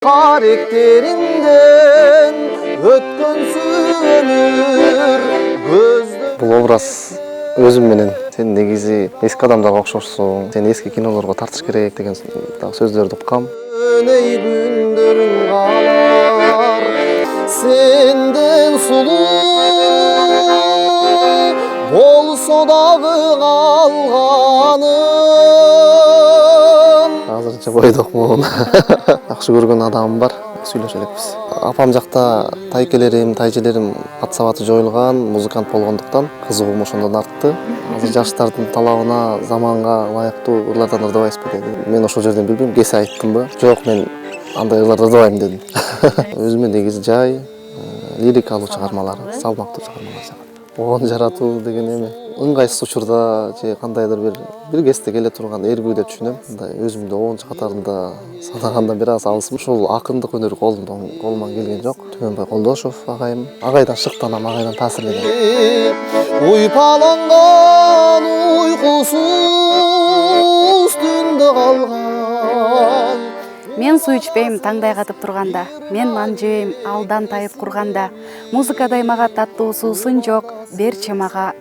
Karakterinden ötkönсүz ömür gözde. Бұл образ өзім менен сен негизи эски адамдарга окшошсуң, сен эски кинолорго тартыш керек деген сөздөрдү уккам. Өнөй күндөрүң калар, сенден сулуу болсо дагы калганым. Азырынча бойдокмун. Жакшы көргөн адамым бар, сүйлөшө элекпиз. Апам жакта тайкелерим, тайжелерим ат сабаты жоюлган, музыкант болгондуктан кызыгуум ошондон артты. Азыр жаштардын талабына, заманга ылайыктуу ырлардан ырдабайсызбы деди. Мен ошол жерден билбейм, кесе айттымбы? Жок, мен андай ырларды ырдабайм дедим. Өзүмө негизи жай, лирикалуу чыгармалар, салмактуу чыгармалар жагат. Оон жаратуу деген эме ыңгайсыз учурда же кандайдыр бир кезде келе турган эргүү деп түшүнөм. Мындай өзүмдү оончу катарында санагандан бир аз алысмын. Ушул акындык өнөр колуман келген жок. Түмөнбай Колдошов агайым, агайдан шыктанам, агайдан таасирленем. Уйпаланган уйкусуз түндө калган. Мен суу ичпейм таңдай катып турганда, мен нан жебейм алдан тайып курганда, музыкадай мага таттуу суусун жок, берчи мага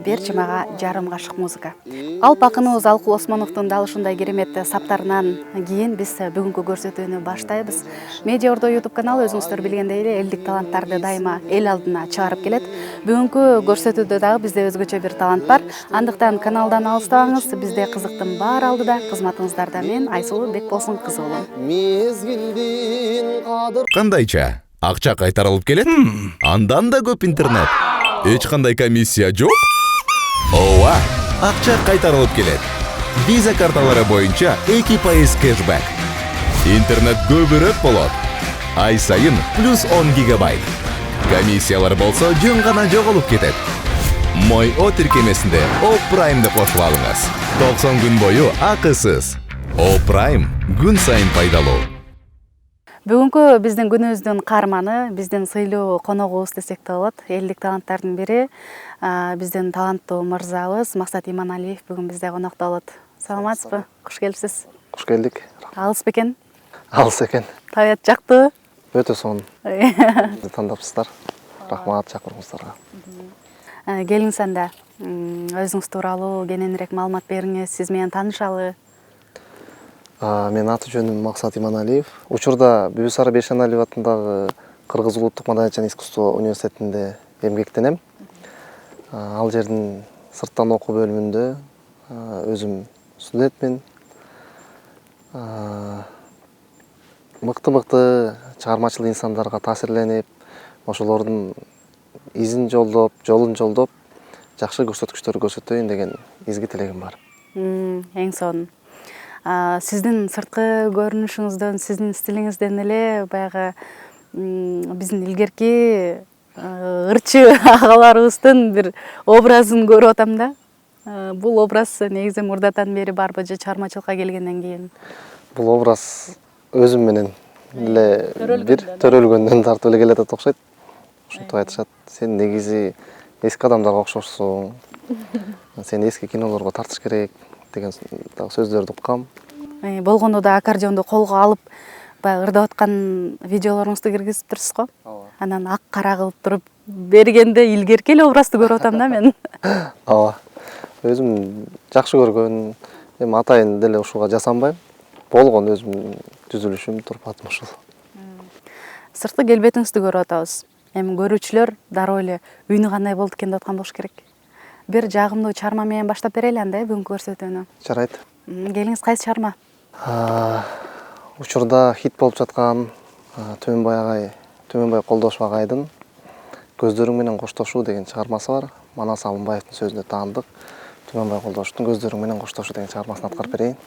жарым кашык музыка. Алп акыныбыз Алкул Осмоновдун дал ушундай кереметти саптарынан кийин биз бүгүнкү көрсөтүүнү баштайбыз. Медиа Ордо YouTube каналы өзүңүздөр билгендей эле элдик таланттарды дайыма эл алдына чыгарып келет. Бүгүнкү көрсөтүүдө дагы бизде өзгөчө бир талант бар. Андыктан каналдан алыстабаңыз, бизде кызыктын баары алдыда. Кызматыңыздарда мен Айсулуу Бекболсун кызы болом. Кандайча? Акча кайтарылып келет? Андан да көп интернет. Эч кандай комиссия жок? Ооба, акча кайтарылып келет. Виза карталары боюнча 2% кэшбэк. Интернет көбүрөөк болот. Ай сайын плюс 10 гигабайт. Комиссиялар болсо жөн гана жоголуп кетет. Мой О тиркемесинде О Праймды кошуп алыңыз. 90 күн бою акысыз. О Прайм күн сайын пайдалуу. Бүгүнкү биздин күнүбүздүн каарманы, биздин сыйлуу коногубуз десек да болот. Элдик таланттардын бири, биздин таланттуу мырзабыз Максат Иманалиев бүгүн бизде конокто болот. Саламатсызбы? Куш келипсиз. Куш келдик. Алыс бекен? Алыс экен. Табият жактыбы? Өтө сонун. Тандапсыздар. Рахмат чакырууңуздарга. Келиңиз анда өзүңүз тууралуу кененирээк маалымат бериңиз, сиз менен таанышалы. Мен аты жөнүм Максат Иманалиев. Учурда Бибисара Бейшеналиев атындагы Кыргыз улуттук маданият жана искусство университетинде эмгектенем. Ал жердин сырттан окуу бөлүмүндө өзүм студентмин. Мыкты чыгармачыл инсандарга таасирленип, ошолордун жолун жолдоп, жакшы көрсөткүчтөр көрсөтөйүн деген изги тилегим бар. Эң сонун. Сиздин сырткы көрүнүшүңүздөн, сиздин стилиңизден эле баягы биздин илгерки ырчы агаларыбыздын бир образын көрүп атам да. Бул образ негизи мурдатан бери барбы же чыгармачылыкка келгенден кийин? Бул образ өзүм менен эле бир төрөлгөндөн тартып эле келатат окшойт. Ушинтип айтышат. Сен негизи эски адамдарга окшошсуң. Сен эски кинолорго тартыш керек деген сөздөрдү уккам. Болгондо да аккордеонду колго алып, баягы ырдап аткан видеолоруңузду киргизип турсуз го? Анан ак кара кылып туруп бергенде илгерки эле образды көрүп атам да мен. Ооба. Өзүм жакшы көргөн, эми атайын деле ушуга жасанбайм. Болгон өзүмдүн түзүлүшүм, турпатым ушул. Сырткы келбетиңизди көрүп атабыз. Эми көрүүчүлөр дароо эле үйүнү кандай болду экен деп аткан болуш керек. Бир жагымдуу чыгарма менен баштап берели анда, бүгүнкү көрсөтүүнү. Жарайт. Келиңиз, кайсы чыгарма? Учурда хит болуп жаткан Түмөнбай Колдошов агайдын Көздөрүң менен коштошуу деген чыгармасы бар. Манас Алымбаевдин сөзүнө таандык. Түмөнбай Колдошовдун Көздөрүң менен коштошуу деген чыгармасын аткарып берейин.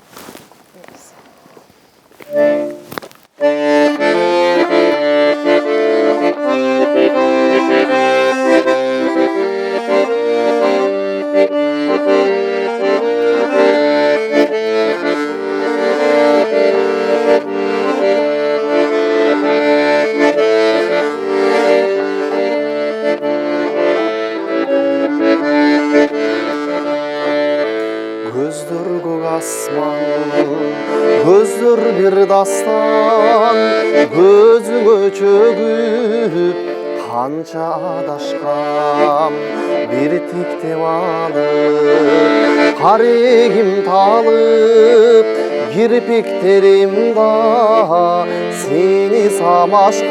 Көздөр көк асман, көздөр бир дастан көзүңө чөгүп канча адашкам бир тиктеп алып карегим талып кирпиктерим да сени самашкан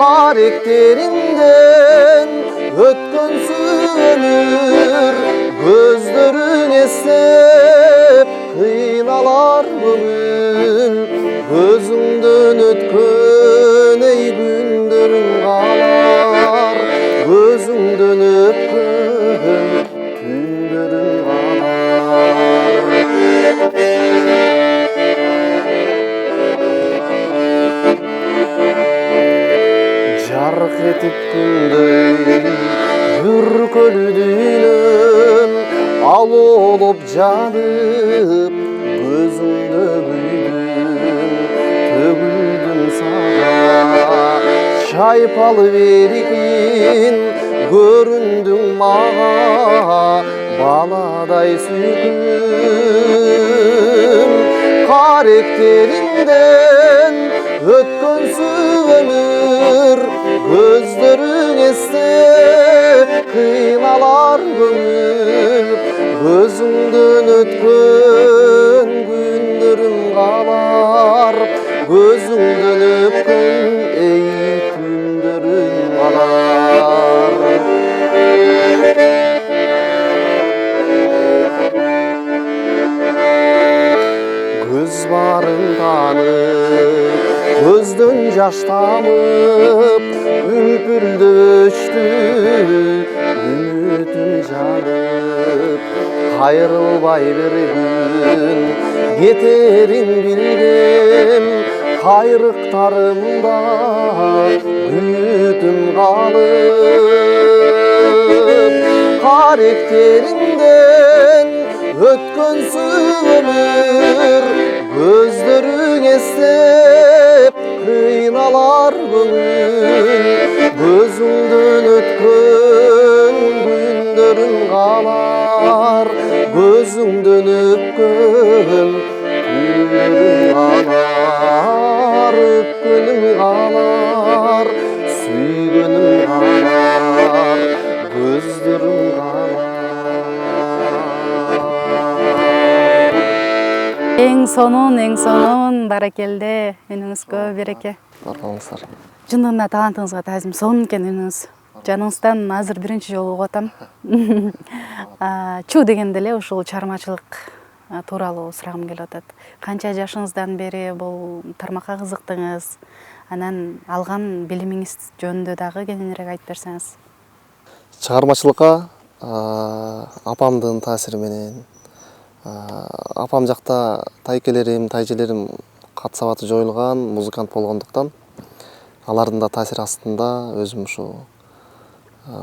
каректериңден өткөнсүз өмүр көздөрүң эстеп кыйналар көңүл көзүңдөн өткөн эй күндөрүң калар көзүңдөн өткөн күндөрүң калар жарык этип күндөй бүркөлүү дүйнөм алоолоп жанып көзүңдө күйдүм төгүлдүм сага чайпалып эркин көрүндүң мага баладай сүйкүм каректериңден өткөнсүз өмүр көздөрүң эстеп кыйналар көңүл көзүңдөн өткөн күндөрүм калар көзүңдөн өткөн эй күндөрүм калар көз барын танып көздөн жаш тамып үпүлдөп өчтү үмүтүм жанып кайрылбай бир күн кетерин билгем кайрыктарымда үмүтүм калып каректериңден өткөнсүз өмүр көздөрүң эстеп кыйналар көңүл көзүңдөн өткөн күндөрүң калар көзүңдөн өткөн күндөрүң калар өпкөнүң калар сүйгөнүң калар көздөрүң калар Эң сонун баракелде үнүңүзгө береке. Барыңыздар. Жындыгында талантыңызга таазим, сонун экен үнүңүз. Жаныңыздан азыр биринчи жолу угуп атам. Чу дегенде эле ушул чыгармачылык тууралуу сурагым келип атат. Канча жашыңыздан бери бул тармакка кызыктыңыз? Анан алган билимиңиз жөнүндө дагы кененирээк айтып берсеңиз. Чыгармачылыкка апамдын таасири менен апам жакта тайкелерим, тайжелерим кат сабаты жоюлган музыкант болгондуктан алардын да таасири астында өзүм ушу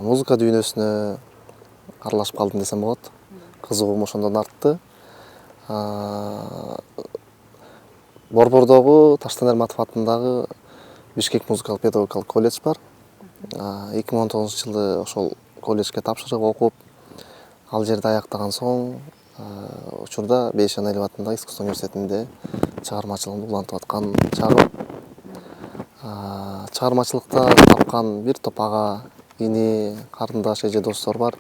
музыка дүйнөсүнө аралашып калдым десем болот. Кызыгуум ошондон артты. Борбордогу Таштанер Матов атындагы Бишкек музыкалык педагогикалык колледж бар. 2019-жылы ошол колледжге тапшырып окуп, ал жерде аяктаган соң учурда Бейшен Алиев атындагы искусство университетинде чыгармачылыгымды улантып аткан чагым. Чыгармачылыкта тапкан бир топ ага, ини, карындаш, эже достор бар.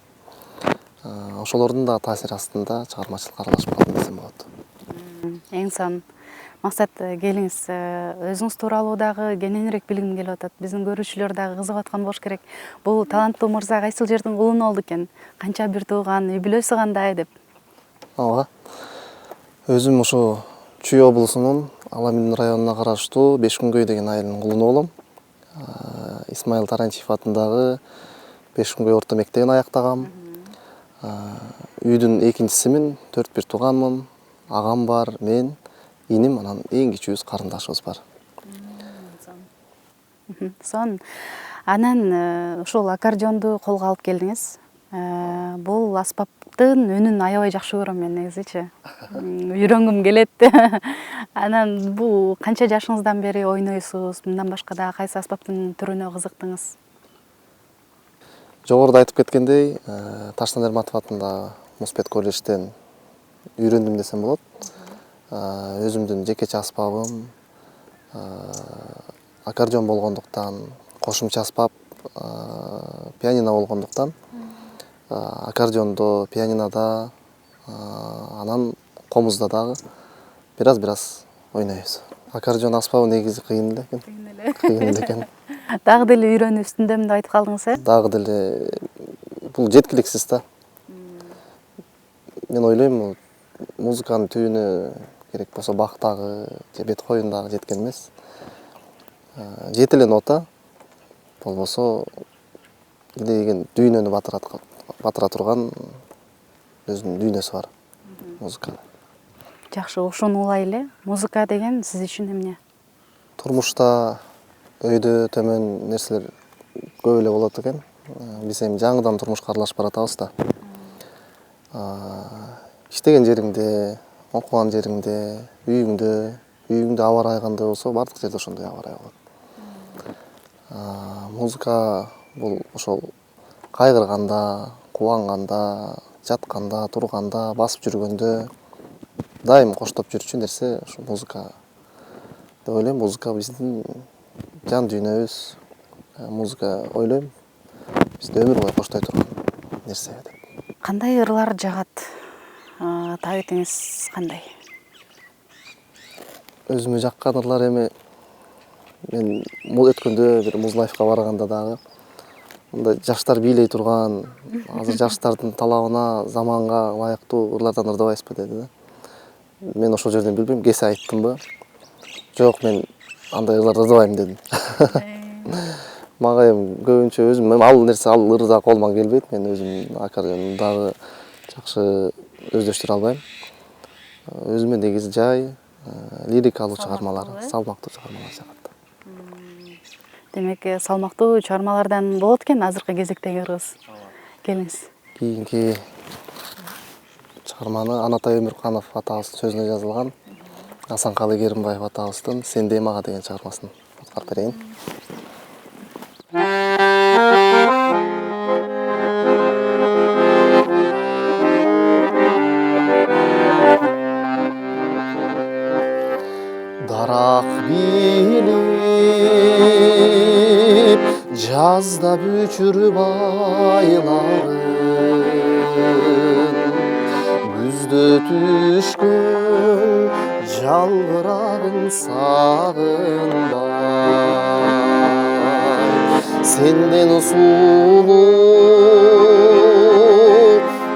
Ошолордун да таасири астында чыгармачылыкка аралашып калдым десем болот. Эң сонун. Максат, келиңиз, өзүңүз тууралуу дагы кененирээк билгим келип атат. Биздин көрүүчүлөр дагы кызыгып аткан болуш керек. Бул таланттуу мырза кайсыл жердин кулуну болду экен? Канча бир тууган, үй бүлөсү кандай деп? Ооба. Өзүм ушу Чүй облусунун Аламин районуна караштуу Бешкүнгөй деген айылынын кулуну болом. Исмаил Таранчиев атындагы Бешкүнгөй орто мектебин аяктагам. Үйдүн экинчисимин, 4 тууганмын. Агам бар, мен, иним, анан эң кичүүбүз карындашыбыз бар. Сон. Анан ушул аккордеонду колго алып келдиңиз. Бул аспаптын үнүн аябай жакшы көрөм мен негизичи. Үйрөнгүм келет. Анан бул канча жашыңыздан бери ойнойсуз? Мындан башка дагы кайсы аспаптын түрүнө кызыктыңыз? Жогоруда айтып кеткендей, Таштанер Матов атындагы Муспет колледжден үйрөндүм десем болот. өзүмдүн жекече аспабым, аккордеон болгондуктан, кошумча аспап пианино болгондуктан, аккордеондо, пианинода, анан комузда дагы бир аз ойнойбуз. Аккордеон аспабы негизи кыйын эле экен. Кыйын эле экен. Дагы деле үйрөнүү үстүндөмүн деп айтып калдыңыз, э? Дагы деле бул жеткиликсиз да. Мен ойлойм, музыканын түбүнө керек болсо Бахтагы же Бетховендагы жеткен эмес. Жети эле нота болбосо илеген дүйнөнү батыра турган өзүнүн дүйнөсү бар музыкада. Жакшы, ошону улайлы. Музыка деген сиз үчүн эмне? Турмушта өйдө төмөн нерселер көп эле болот экен. Биз эми жаңыдан турмушка аралашып баратабыз да. Иштеген жериңде, окуган жериңде, үйүңдө аба ырайы кандай болсо, бардык жерде ошондой аба ырайы болот. Музыка бул ошол кайгырганда, кубанганда, жатканда, турганда, басып жүргөндө дайым коштоп жүрчү нерсе ушул музыка деп ойлойм. Музыка биздин жан дүйнөбүз. Музыка ойлойм бизди өмүр бою коштой турган нерсе деп. Кандай ырлар жагат? Табитиңиз кандай? Өзүмө жаккан ырлар эми мен өткөндө бир Музлайфка барганда дагы мындай жаштар бийлей турган, азыр жаштардын талабына, заманга ылайыктуу ырлардан ырдабайсызбы деди да. Мен ошол жерден билбейм, кесе айттымбы? Жок, мен андай ырлар ырдабайм дедим. Мага эми көбүнчө өзүм ал нерсе, ал ырда колуман келбейт. Мен өзүм аккордеон дагы жакшы өздөштүрө албайм. Өзүмө негизи жай, лирикалуу чыгармалар, салмактуу чыгармалар жагат. Демек, салмактуу чыгармалардан болот экен азыркы кезектеги ырыбыз. Келиңиз. Кийинки чыгарманы Анатай Өмүрканов атабыздын сөзүнө жазылган, Асанкалы Керимбаев атабыздын «Сендей мага» деген чыгармасын аткарып берейин. Дарак билип жазда бүчүрүп айларын, күздө түшкөн жалбырагын сагынбай, сенден сулуу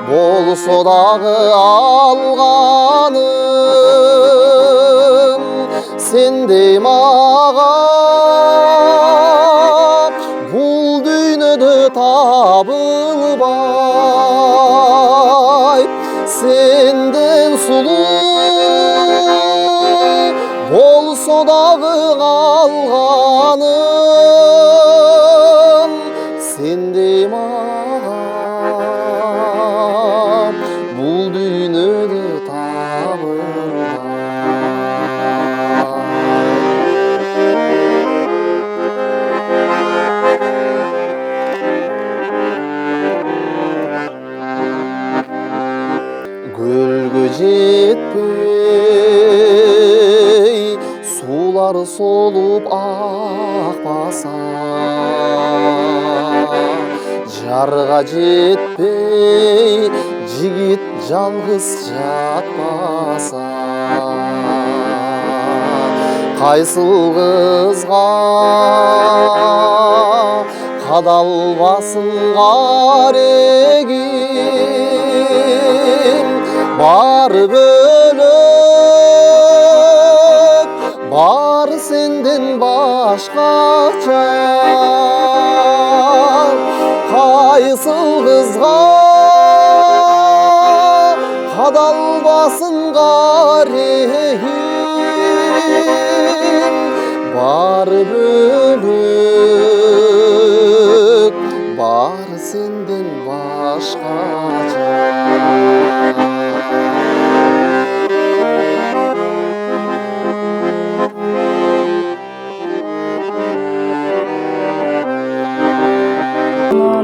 болсо дагы алганым, сендей мага бул дүйнөдө табылбайт. Сенден сулуу болсо дагы алганым, сендей мага бул дүйнөдө табылбайт. Көлгө жетпей сулар солуп акпаса, жарга жетпей жигит жалгыз жатпаса, кайсыл кызга кадалбасын карегим, бары бөлөк, бары сенден башкача. Кайсыл кызга кадалбасын карегим, бары бөлөк, бары сенден башкача.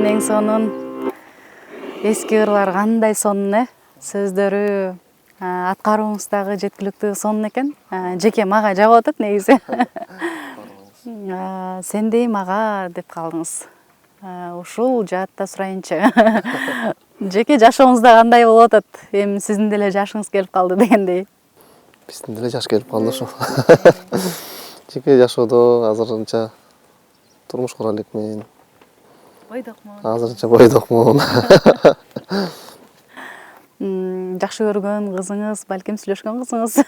Эң сонун эски ырлар кандай сонун, сөздөрү Аткарууңуз дагы жеткиликтүү сонун экен. Жеке мага жагып атат негизи. Сендей мага деп калдыңыз. Ушул жаатта сурайынчы. Жеке жашооңузда кандай болуп атат? Эми сиздин деле жашыңыз келип калды дегендей. Биздин деле жаш келип калды ошо. Жеке жашоодо азырынча турмуш кура элекмин. Бойдокмун. Азырынча бойдокмун. Жакшы көргөн кызыңыз, балким сүйлөшкөн кызыңыз.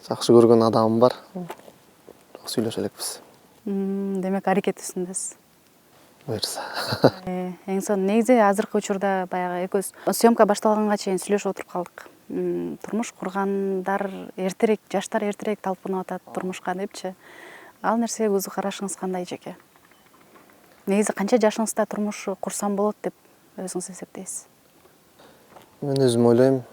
Жакшы көргөн адамым бар. Сүйлөшө элекпиз. Демек аракет үстүндөсүз. Буюрса. Эң сонун негизи азыркы учурда баягы экөөбүз съемка башталганга чейин сүйлөшүп отуруп калдык. Турмуш кургандар эртерээк, жаштар эртерээк талпынып атат турмушка депчи. Ал нерсеге көзү карашыңыз кандай жеке? Негизи канча жашыңызда турмуш курсам болот деп өзүңүз эсептейсиз? Мен өзүм ойлойм,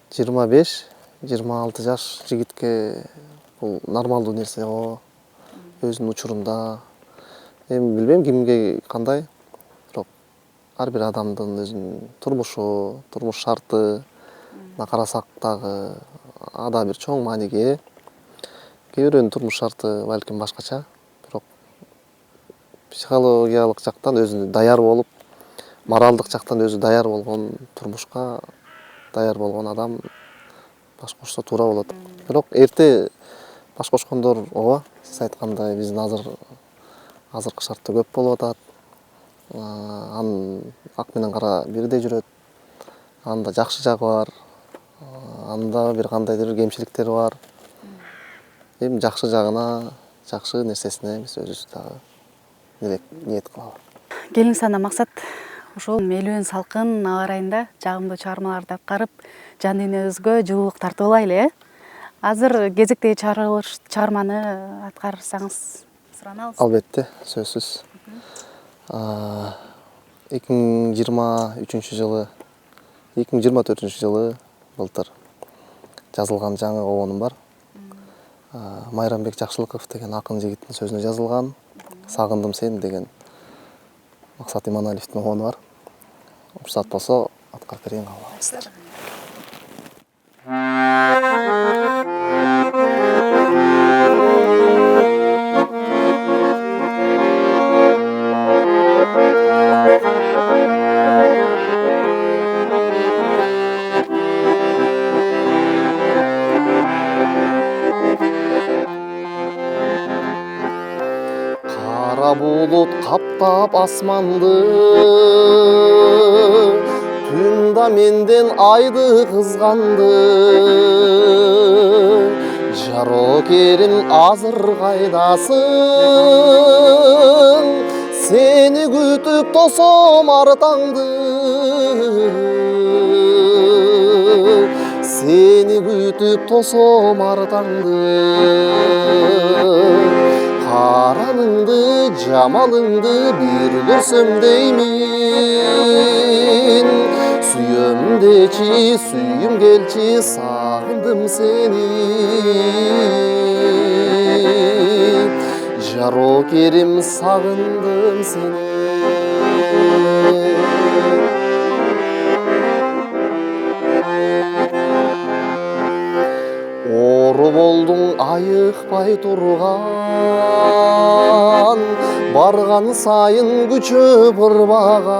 25-26 жаш жигитке бул нормалдуу нерсе го. Өзүнүн учурунда. Эми билбейм кимге кандай, бирок ар бир адамдын өзүнүн турмушу, турмуш шарты карасак дагы ада бир чоң мааниге ээ. Кээ бирөөнүн турмуш шарты балким башкача, бирок психологиялык жактан өзү даяр болуп, моралдык жактан өзү даяр болгон, турмушка даяр болгон адам баш кошсо туура болот. Бирок эрте баш кошкондор ооба, сиз айткандай биздин азыркы шартта көп болуп атат. Анын ак менен кара бирдей жүрөт. Анда жакшы жагы бар. Анда бир кандайдыр кемчиликтери бар. Эми жакшы жагына, жакшы нерсесине биз өзүбүз дагы ниет кылалы. Келиңиз анда максат ушул мелүүн салкын аба ырайында жагымдуу чыгармаларды аткарып, жан дүйнөбүзгө жылуулук тартып алайлы, Азыр кезектеги чыгарманы аткарсаңыз суранабыз. Албетте, сөзсүз. 2023 жылы, 2024 жылы былтыр жазылган жаңы обонум бар. Майрамбек Жакшылыков деген акын жигиттин сөзүнө жазылган. Сагындым сени деген Максат Иманалиевдин обону бар. Уруксат болсо аткарып берейин кабыл. Кара булут каптап асманды, түнда менден айды кызганды. Жарокерим азыр кайдасың, сени күтүп тосом артаңды. Сени күтүп тосом артаңды. Караныңды, жамалыңды бир көрсөм деймин. Сүйөмдечи, сүйүм келчи, сагындым сени. Жарокерим, сагындым сени. Ору болдуң айыкпай турган, барган сайын күчөп ырбаган.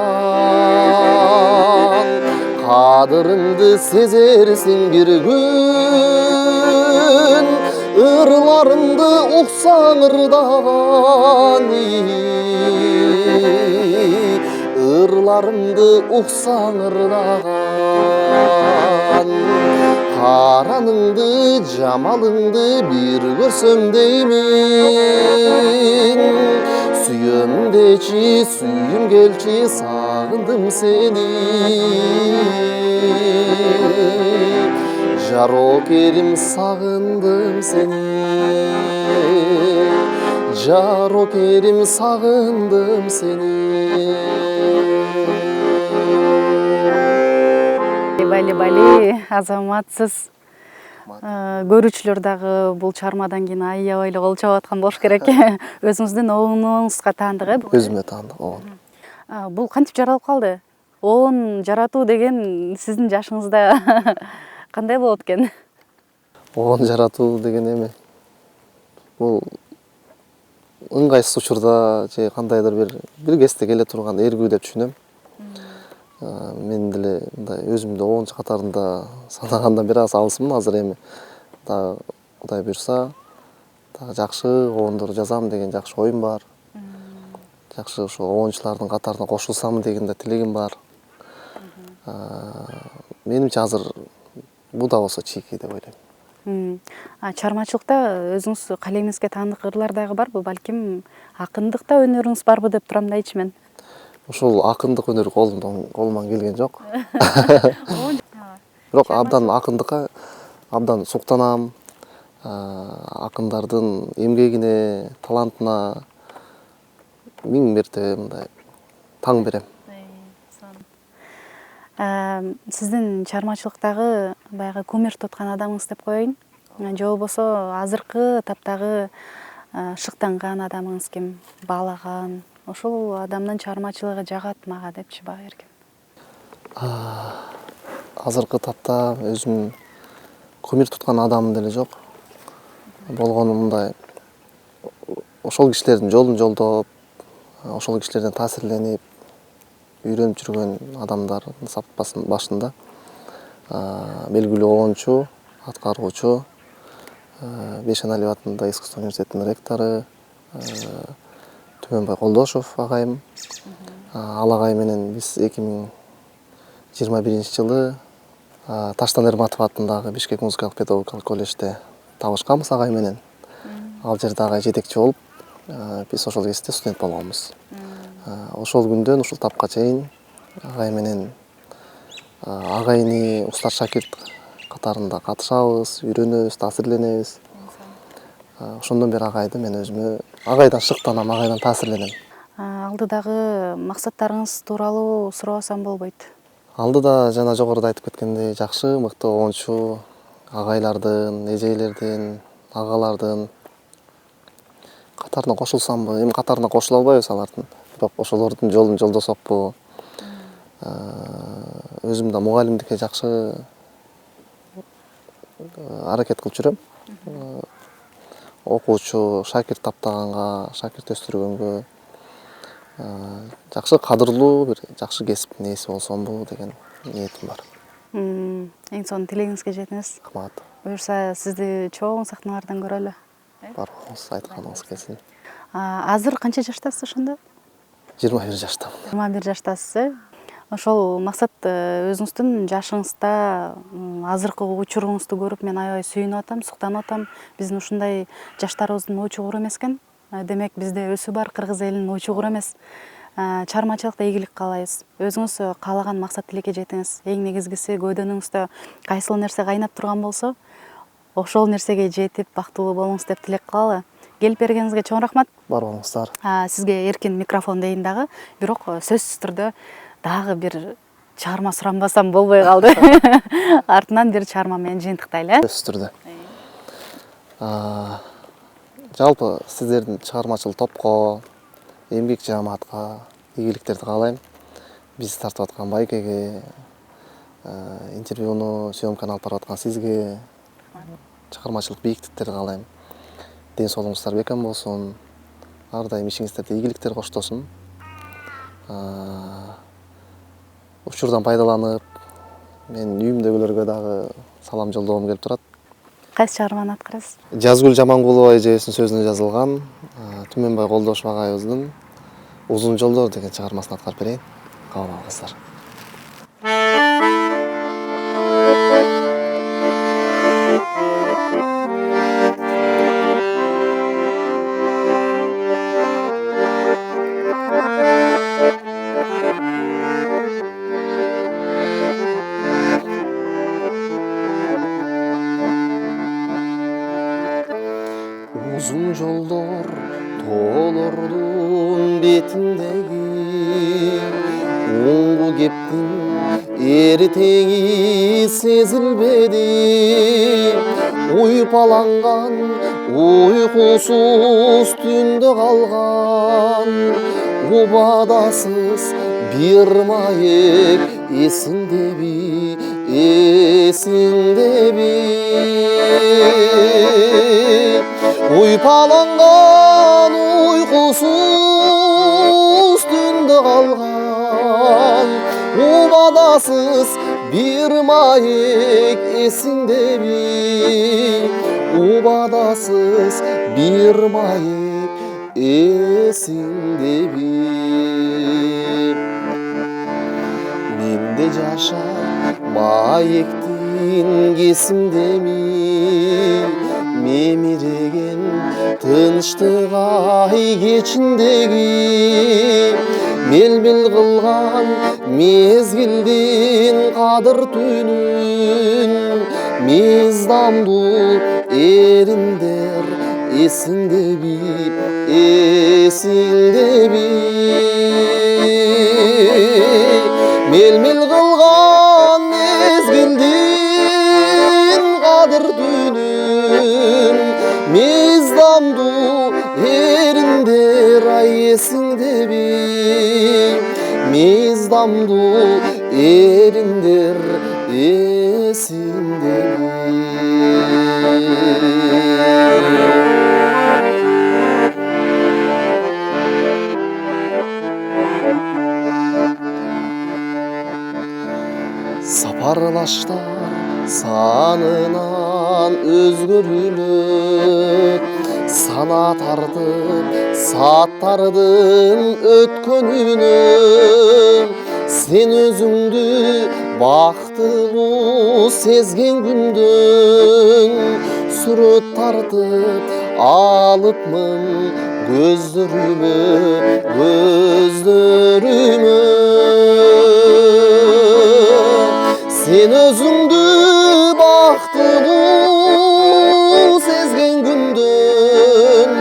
Кадырыңды сезерсиң бир күн, ырларымды уксаң ырдаган. Ырларымды уксаң ырдаган. Караныңды, жамалыңды бир көрсөм деймин. Сүйөмдечи, сүйүм келчи, сагындым сени. Жарокерим, сагындым сени. Жарокерим, сагындым сени. Бали, азаматсыз. Көрүүчүлөр дагы бул чыгармадан кийин аябай эле кол чабып аткан болуш керек. Өзүңүздүн обонуңузга таандык, Өзүмө таандык обон. Бул кантип жаралып калды? оон жаратуу деген сиздин жашыңызда кандай болот экен? Оон жаратуу деген эме бул ыңгайсыз учурда же кандайдыр бир кезде келе турган эргүү деп түшүнөм. Мен деле мындай өзүмдү оончу катарында санагандан бир аз алысмын азыр. Эми дагы Кудай буйрса дагы жакшы оондор жазам деген жакшы оюм бар. Жакшы ошо оончулардын катарына кошулсам деген да тилегим бар. Менимче азыр бул да болсо чийки деп ойлойм. Чыгармачылыкта өзүңүз калемиңизге таандык ырлар дагы барбы? Балким акындыкта өнөрүңүз барбы деп турам да ичимен. Ушул акындык өнөр колуман келген жок. Бирок абдан акындыкка абдан суктанам. Акындардын эмгегине, талантына миң мерте мындай таң берем. Сиздин чыгармачылыктагы баягы кумир туткан адамыңыз деп коеюн. Же болбосо азыркы таптагы шыктанган адамыңыз ким? Баалаган. Ошол адамдын чыгармачылыгы жагат мага депчи баа берген. Азыркы тапта өзүм кумир туткан адамым деле жок. Болгону мындай ошол кишилердин жолун жолдоп, ошол кишилерден таасирленип үйрөнүп жүргөн адамдардын саппасынын башында белгилүү оончу, аткаруучу, Бейшеналиев атындагы искусство университетинин ректору Түмөнбай Колдошов агайым. Ал агай менен биз 2021 жылы Таштан Эрматов атындагы Бишкек музыкалык педагогикалык колледжде табышканбыз агай менен. Ал жерде агай жетекчи болуп, биз ошол кезде студент болгонбуз. Ошол күндөн ушул тапка чейин агай менен агайны устат шакирт катарында катышабыз, үйрөнөбүз, таасирленебиз. Ошондон бери агайды мен өзүмө агайдан шыктанам, агайдан таасирленем. Алдыдагы максаттарыңыз тууралуу сурабасам болбойт. Алдыда жана жогоруда айтып кеткендей жакшы, мыкты оончу агайлардын, эжейлердин, агалардын катарына кошулсамбы? Эми катарына кошула албайбыз алардын. Бирок ошолордун жолун жолдосокпу? Өзүм да мугалимдикке жакшы аракет кылып жүрөм. Окуучу, шакирт таптаганга, шакирт өстүргөнгө жакшы кадырлуу бир жакшы кесиптин ээси болсомбу деген ниетим бар. Эң сонун тилегиңизге жетиңиз. Рахмат. Буюрса сизди чоң сахналардан көрөлү. Барыңыз айтканыңыз келсин. Азыр канча жаштасыз ошондо? 21 жаштамын. 21 жаштасыз, э? Ошол максат өзүңүздүн жашыңызда азыркы учуруңузду көрүп мен аябай сүйүнүп атам, суктанып атам. Биздин ушундай жаштарыбыздын учугуру эмес экен. Демек бизде өсү бар кыргыз элинин учугуру эмес. Чыгармачылыкта ийгилик каалайбыз. Өзүңүз каалаган максат тилекке жетиңиз. Эң негизгиси көйдөнүңүздө кайсыл нерсе кайнап турган болсо, ошол нерсеге жетип бактылуу болуңуз деп тилек кылалы. Келип бергениңизге чоң рахмат. Бар болуңуздар. Сизге эркин микрофон дейин дагы, бирок сөзсүз түрдө дагы бир чыгарма суранбасам болбой калды. Артынан бир чыгарма менен жыйынтыктайлы, э? Сөзсүз түрдө. Жалпы сиздердин чыгармачыл топко, эмгек жамаатка ийгиликтерди каалайм. Биз тартып аткан байкеге, интервьюну, съемканы алып барып аткан сизге чыгармачылык бийиктиктерди каалайм. Ден соолугуңуздар бекем болсун. Ар дайым ишиңиздерде ийгиликтер коштосун. Учурдан пайдаланып, мен үйүмдөгүлөргө дагы салам жолдогум келип турат. Кайсы чыгарманы аткарасыз? Жазгүл Жамангулова эжебиздин сөзүнө жазылган Түмөнбай Колдошов агайыбыздын Узун жолдор деген чыгармасын аткарып берейин. Кабыл алыңыздар. Uzun yollar toolordun betindegi Оңгу кептин эртеги сезилбеди Уйпаланган уйкусуз түндө калган Убадасыз bir maек esingdebi, esingdebi? Uypalangan uykusuz tünde kalgan ubadasız bir maek esingdebi? Ubadasız bir maek esingdebi? Mende yaşa maektin kesimdemi? Memiregen tınçtık ay geçindegi, mel-mel kılgan mezgildin kadır tünün, mezdamdu erinder esingdebi, esingdebi? Mel-mel kılgan mezgildin kadır tünün, mezdamdu erinder ay esingdebi? Mezdamdu erinder esingdebi? Saparlaşlar sanınan özgürlük, sana tartıp sattardın ötkönünü. Sen özüңdü baktılуу sezген күндүн, сүрөт тартып алыпмын gözlөрүмө, gözlөрүmө. Sen özüңdü baktılуу sezген күндүн,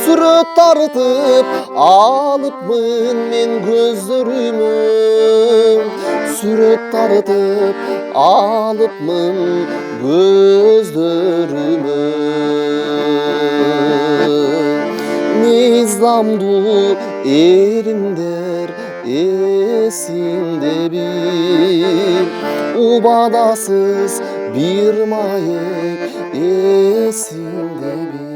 сүрөt tartıp alıpmın men gözlörüme, сүрөt tartıp alıpmın gözlörüme. Mezdamdu erimder esingdebi? Ubadasız bir maek esingdebi?